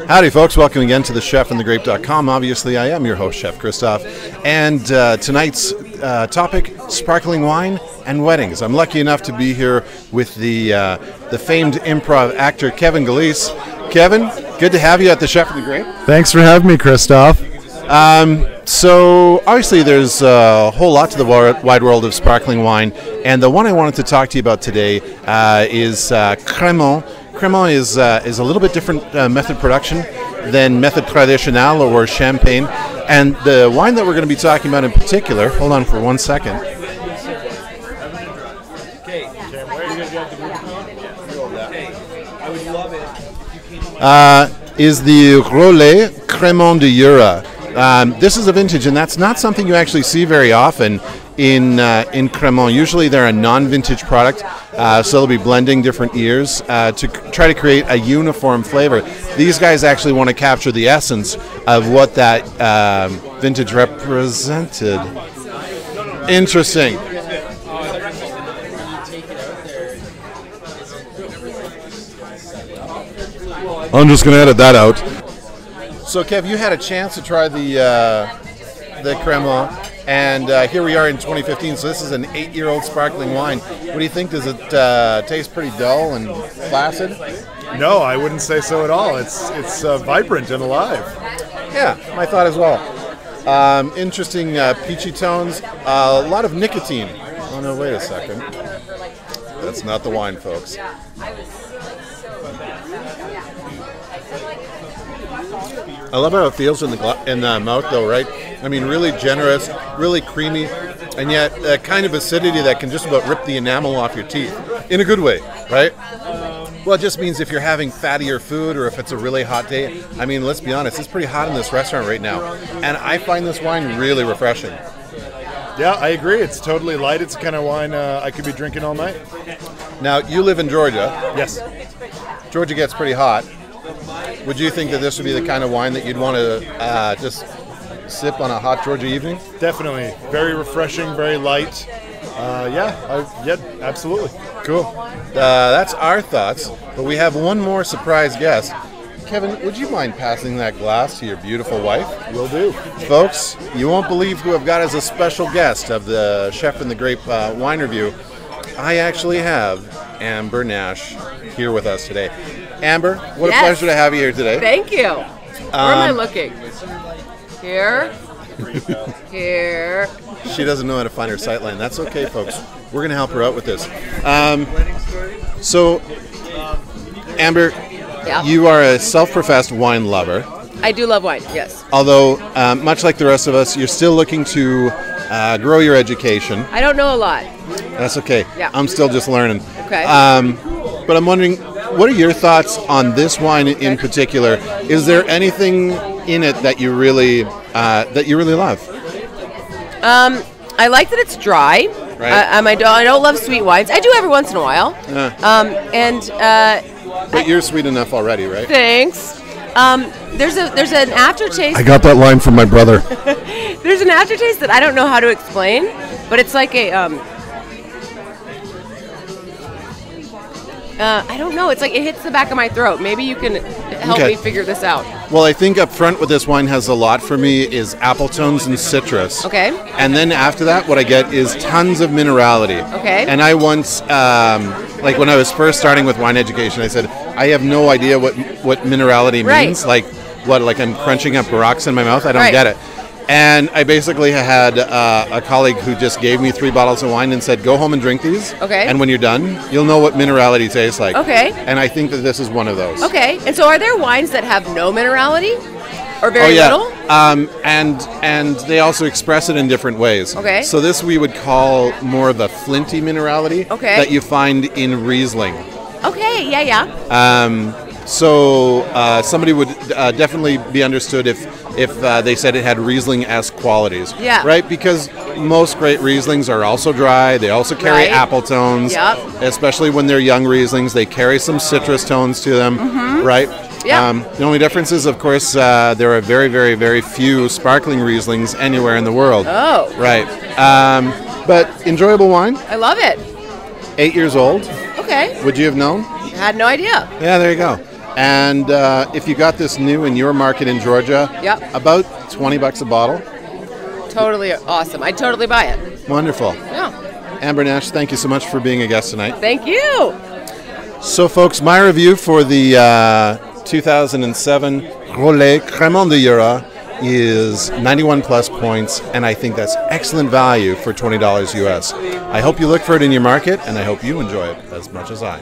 Howdy, folks. Welcome again to the chefandthegrape.com. Obviously, I am your host, Chef Christoph. And tonight's topic, sparkling wine and weddings. I'm lucky enough to be here with the famed improv actor, Kevin Galise. Kevin, good to have you at the Chef and the Grape. Thanks for having me, Christoph. So, obviously, there's a whole lot to the wide world of sparkling wine. And the one I wanted to talk to you about today is Cremant. Cremant is a little bit different method production than method traditionnel or champagne. And the wine that we're going to be talking about in particular, hold on for 1 second. Is the Rolet Cremant de Jura. This is a vintage, and that's not something you actually see very often in Cremant. Usually they're a non-vintage product, so they'll be blending different years to try to create a uniform flavor. These guys actually want to capture the essence of what that vintage represented. Interesting. I'm just going to edit that out. So, Kev, you had a chance to try the Cremant, and here we are in 2015. So this is an 8-year-old sparkling wine. What do you think? Does it taste pretty dull and placid? No, I wouldn't say so at all. It's vibrant and alive. Yeah, my thought as well. Interesting peachy tones. A lot of nicotine. Oh no, wait a second. That's not the wine, folks. I love how it feels in the mouth, though, right? I mean, really generous, really creamy, and yet a kind of acidity that can just about rip the enamel off your teeth in a good way, right? Well, it just means if you're having fattier food or if it's a really hot day. I mean, let's be honest, it's pretty hot in this restaurant right now, and I find this wine really refreshing. Yeah, I agree. It's totally light. It's the kind of wine I could be drinking all night. Now, you live in Georgia. Yes. Georgia gets pretty hot. Would you think that this would be the kind of wine that you'd want to just sip on a hot Georgia evening? Definitely. Very refreshing, very light. Yeah, absolutely. Cool. That's our thoughts, but we have one more surprise guest. Kevin, would you mind passing that glass to your beautiful wife? Will do. Folks, you won't believe who I've got as a special guest of the Chef and the Grape wine review. I actually have Amber Nash here with us today. Amber, what a pleasure to have you here today. Thank you. Where am I looking? Here. Here. She doesn't know how to find her sightline. That's okay, folks. We're going to help her out with this. So, Amber, you are a self-professed wine lover. I do love wine, yes. Although, much like the rest of us, you're still looking to grow your education. I don't know a lot. That's okay. Yeah. I'm still just learning. Okay. But I'm wondering, what are your thoughts on this wine in particular? Is there anything in it that you really love? I like that it's dry. Right. I don't love sweet wines. I do every once in a while. But you're sweet enough already, right? Thanks. There's an aftertaste. I got that line from my brother. There's an aftertaste that I don't know how to explain, but it's like a I don't know. It's like it hits the back of my throat. Maybe you can help me figure this out. Well, I think up front what this wine has a lot for me is apple tones and citrus. Okay. And then after that, what I get is tons of minerality. Okay. And I once, like when I was first starting with wine education, I said, I have no idea what minerality means. Like what? Like I'm crunching up rocks in my mouth? I don't get it. And I basically had a colleague who just gave me 3 bottles of wine and said, go home and drink these. Okay. And when you're done, you'll know what minerality tastes like. Okay. And I think that this is one of those. Okay. And so are there wines that have no minerality? Or very little? And they also express it in different ways. Okay. So this we would call more of a flinty minerality that you find in Riesling. Okay, yeah. So somebody would definitely be understood if they said it had Riesling-esque qualities. Yeah. Right? Because most great Rieslings are also dry. They also carry apple tones. Yep. Especially when they're young Rieslings. They carry some citrus tones to them. Mm-hmm. Right? Yeah. The only difference is, of course, there are very, very, very few sparkling Rieslings anywhere in the world. Oh. Right. But enjoyable wine. I love it. 8 years old. Okay. Would you have known? I had no idea. Yeah, there you go. And if you got this new in your market in Georgia, Yep. about $20 a bottle. Totally awesome. I'd totally buy it. Wonderful. Yeah. Amber Nash, thank you so much for being a guest tonight. Thank you. So, folks, my review for the 2007 Rolet Cremant de Jura is 91 plus points, and I think that's excellent value for $20 US. I hope you look for it in your market, and I hope you enjoy it as much as I.